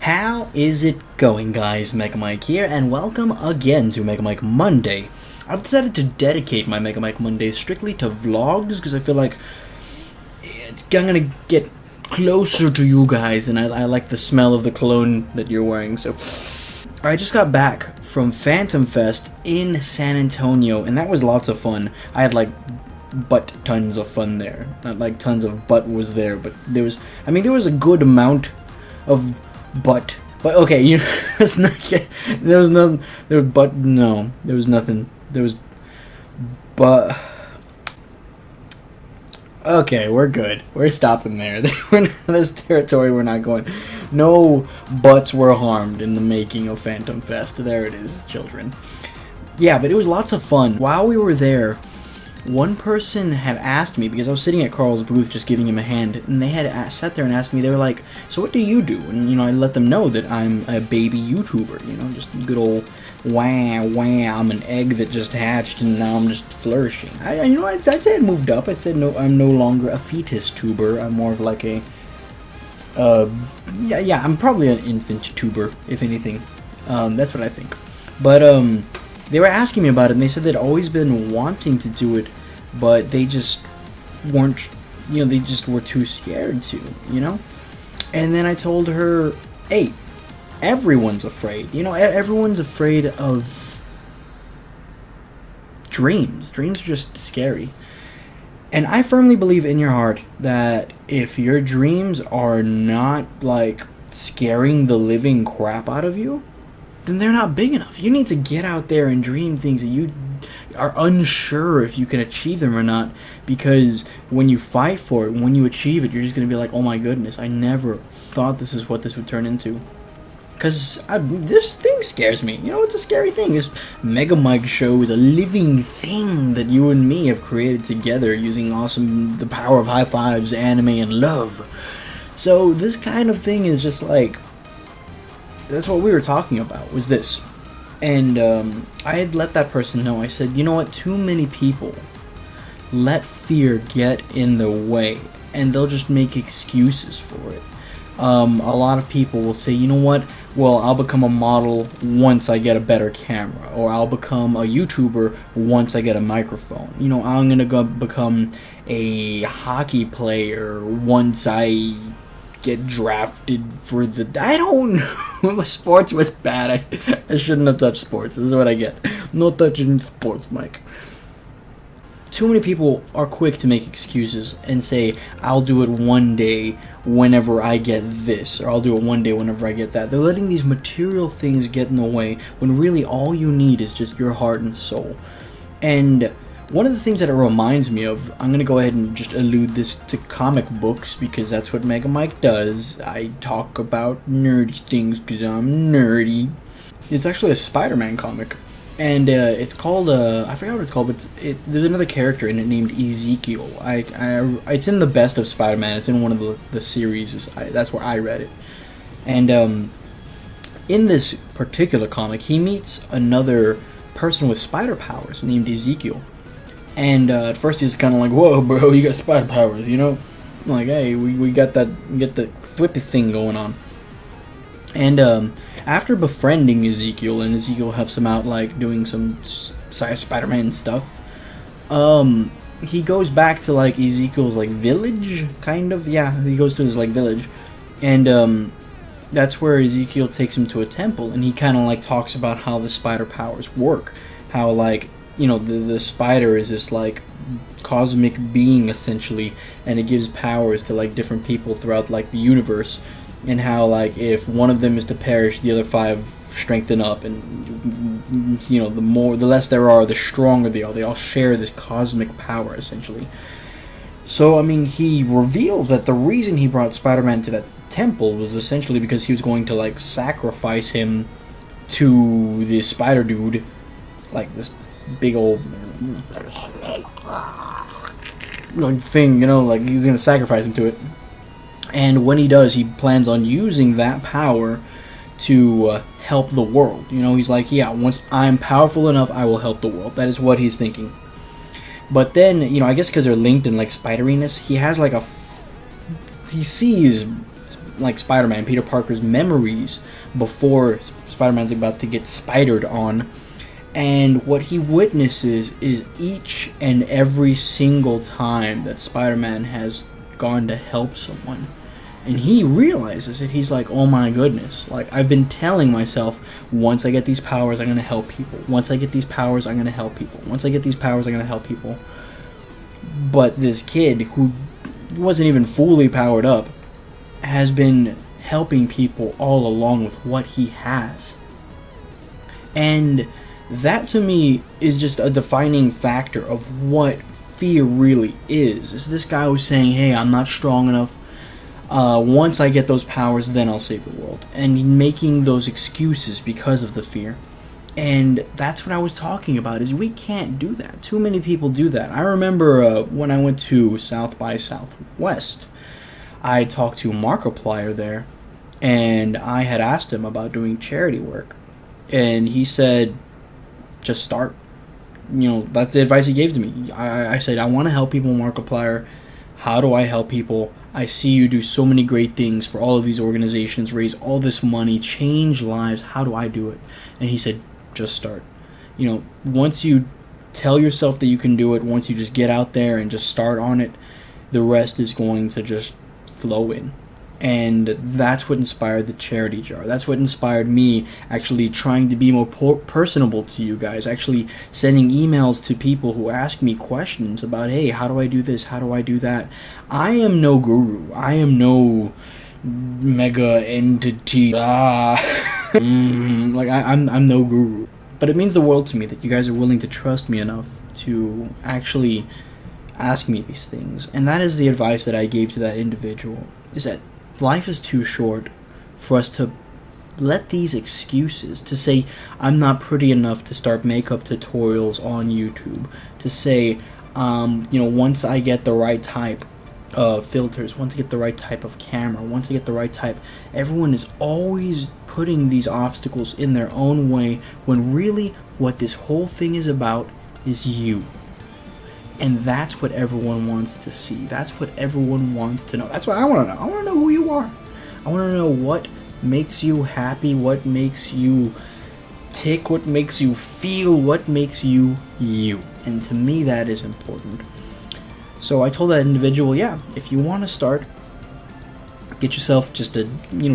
How is it going, guys? Mega Mike here, and welcome again to Mega Mike Monday. I've decided to dedicate my Mega Mike Mondays strictly to vlogs because I feel like I'm gonna get closer to you guys, and I like the smell of the cologne that you're wearing. So, I just got back from Phantom Fest in San Antonio, and that was lots of fun. I had like tons of fun there. Not like tons of butt was there, but there was a good amount of but okay, it's not. There was nothing. There was nothing. There was, but okay, we're good. We're stopping there. This territory we're not going. No butts were harmed in the making of Phantom Fest. There it is, children. Yeah, but it was lots of fun. While we were there, one person had asked me, because I was sitting at Carl's booth just giving him a hand, and they had sat there and asked me, they were like, so what do you do? And, I let them know that I'm a baby YouTuber, just good old wah, I'm an egg that just hatched and now I'm just flourishing. I'd say it moved up. I'd say no, I'm no longer a fetus tuber. I'm more of like a, I'm probably an infant tuber, if anything. That's what I think. But, they were asking me about it, and they said they'd always been wanting to do it, but they just weren't, they just were too scared to, And then I told her, hey, everyone's afraid. Everyone's afraid of dreams. Dreams are just scary. And I firmly believe in your heart that if your dreams are not, like, scaring the living crap out of you, then they're not big enough. You need to get out there and dream things that you are unsure if you can achieve them or not, because when you fight for it, when you achieve it, you're just going to be like, oh my goodness, I never thought this is what this would turn into. Because this thing scares me. It's a scary thing. This Mega Mike show is a living thing that you and me have created together using the power of high fives, anime, and love. So this kind of thing is just like, that's what we were talking about, was this. And I had let that person know. I said, you know what, too many people let fear get in the way, and they'll just make excuses for it. A lot of people will say, you know what, well, I'll become a model once I get a better camera, or I'll become a YouTuber once I get a microphone. I'm gonna go become a hockey player once I get drafted for I don't know. Sports was bad. I shouldn't have touched sports. This is what I get. No touching sports, Mike. Too many people are quick to make excuses and say, I'll do it one day whenever I get this, or I'll do it one day whenever I get that. They're letting these material things get in the way when really all you need is just your heart and soul. And one of the things that it reminds me of, I'm going to go ahead and just allude this to comic books, because that's what Mega Mike does. I talk about nerdy things because I'm nerdy. It's actually a Spider-Man comic, and it's called, I forgot what it's called, but there's another character in it named Ezekiel. It's in the Best of Spider-Man. It's in one of the series. That's where I read it. And in this particular comic, he meets another person with spider powers named Ezekiel. And at first he's kind of like, whoa, bro, you got spider powers, I'm like, hey, we got the flippy thing going on. And after befriending Ezekiel, and Ezekiel helps him out, like, doing some Spider-Man stuff, he goes back to, like, Ezekiel's, like, village, kind of. Yeah, he goes to his, like, village. And that's where Ezekiel takes him to a temple, and he kind of, like, talks about how the spider powers work. How, like, the spider is this, like, cosmic being, essentially, and it gives powers to, like, different people throughout, like, the universe, and how, like, if one of them is to perish, the other 5 strengthen up, and, the less there are, the stronger they are. They all share this cosmic power, essentially. So, he reveals that the reason he brought Spider-Man to that temple was essentially because he was going to, like, sacrifice him to the spider dude, like, this big old thing, like he's gonna sacrifice him to it. And when he does, he plans on using that power to help the world. He's like, yeah, once I'm powerful enough, I will help the world. That is what he's thinking. But then, I guess because they're linked in, like, spideriness, he has, like, he sees like Spider-Man, Peter Parker's memories before Spider-Man's about to get spidered on. And what he witnesses is each and every single time that Spider-Man has gone to help someone. And he realizes it. He's like, oh my goodness. Like, I've been telling myself, once I get these powers, I'm going to help people. Once I get these powers, I'm going to help people. Once I get these powers, I'm going to help people. But this kid, who wasn't even fully powered up, has been helping people all along with what he has. And that to me is just a defining factor of what fear really is this guy was saying, hey, I'm not strong enough. Once I get those powers, then I'll save the world. And making those excuses because of the fear. And that's what I was talking about, is we can't do that. Too many people do that. I remember when I went to South by Southwest, I talked to Markiplier there, and I had asked him about doing charity work. And he said, just start. You know, that's the advice he gave to me. I said, I want to help people, Markiplier. How do I help people? I see you do so many great things for all of these organizations, raise all this money, change lives. How do I do it? And he said, just start. You know, once you tell yourself that you can do it, once you just get out there and just start on it, the rest is going to just flow in. And that's what inspired the charity jar. That's what inspired me actually trying to be more personable to you guys, actually sending emails to people who ask me questions about, hey, how do I do this? How do I do that? I am no guru. I am no mega entity. I'm no guru. But it means the world to me that you guys are willing to trust me enough to actually ask me these things. And that is the advice that I gave to that individual, is that life is too short for us to let these excuses, to say I'm not pretty enough to start makeup tutorials on YouTube, to say once I get the right type of filters, once I get the right type of camera, once I get the right type, everyone is always putting these obstacles in their own way, when really what this whole thing is about is you. And that's what everyone wants to see. That's what everyone wants to know. That's what I want to know. I want to know who you are. I want to know what makes you happy, what makes you tick, what makes you feel, what makes you you. And to me, that is important. So I told that individual, yeah, if you want to start, get yourself just a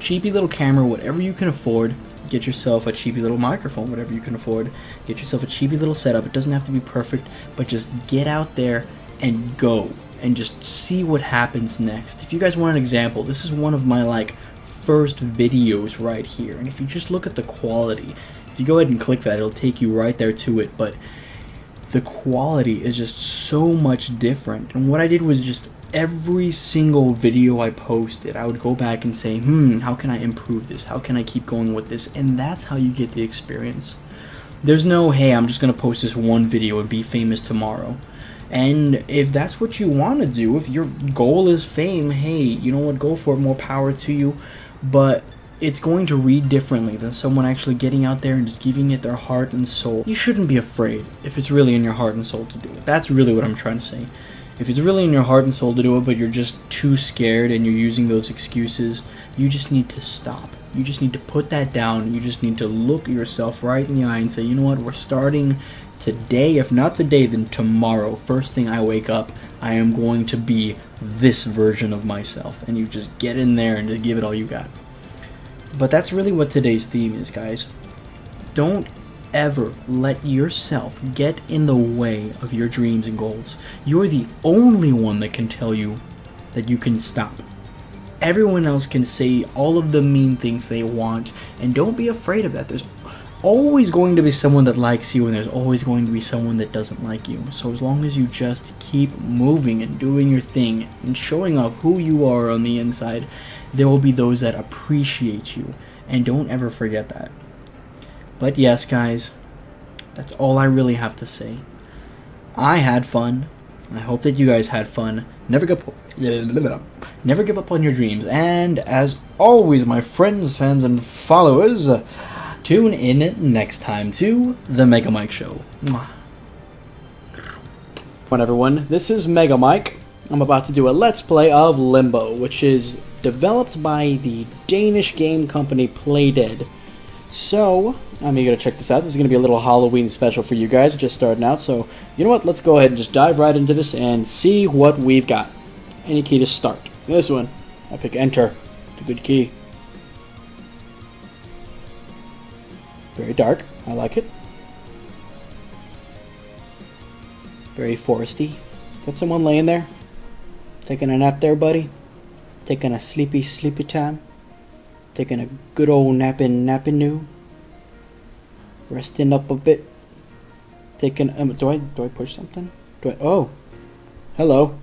cheapy little camera, whatever you can afford. Get yourself a cheapy little microphone, whatever you can afford. Get yourself a cheapy little setup. It doesn't have to be perfect, but just get out there and go and just see what happens next. If you guys want an example, this is one of my first videos right here. And if you just look at the quality, if you go ahead and click that, it'll take you right there to it. But the quality is just so much different. And what I did was just every single video I posted, I would go back and say, how can I improve this? How can I keep going with this? And that's how you get the experience. There's no, hey, I'm just going to post this one video and be famous tomorrow. And if that's what you want to do, if your goal is fame, hey, you know what, go for it, more power to you. But it's going to read differently than someone actually getting out there and just giving it their heart and soul. You shouldn't be afraid if it's really in your heart and soul to do it. That's really what I'm trying to say. If it's really in your heart and soul to do it, but you're just too scared and you're using those excuses, you just need to stop. You just need to put that down. You just need to look yourself right in the eye and say, you know what, we're starting today. If not today, then tomorrow. First thing I wake up, I am going to be this version of myself. And you just get in there and just give it all you got. But that's really what today's theme is, guys. Don't ever let yourself get in the way of your dreams and goals. You're the only one that can tell you that you can stop. Everyone else can say all of the mean things they want, and don't be afraid of that. There's always going to be someone that likes you, and there's always going to be someone that doesn't like you. So as long as you just keep moving and doing your thing and showing off who you are on the inside, there will be those that appreciate you, and don't ever forget that. But yes, guys, that's all I really have to say. I had fun. I hope that you guys had fun. Never give up on your dreams. And as always, my friends, fans, and followers, tune in next time to The Mega Mike Show. Mwah. Everyone, this is Mega Mike, I'm about to do a Let's Play of Limbo, which is developed by the Danish game company Playdead. So, I'm eager to check this out. This is going to be a little Halloween special for you guys, just starting out. So, you know what? Let's go ahead and just dive right into this and see what we've got. Any key to start? This one. I pick enter. It's a good key. Very dark. I like it. Very foresty. Is that someone laying there? Taking a nap there, buddy? Taking a sleepy time? Taking a good old napping new? Resting up a bit? Taking, do I push something? Oh, hello.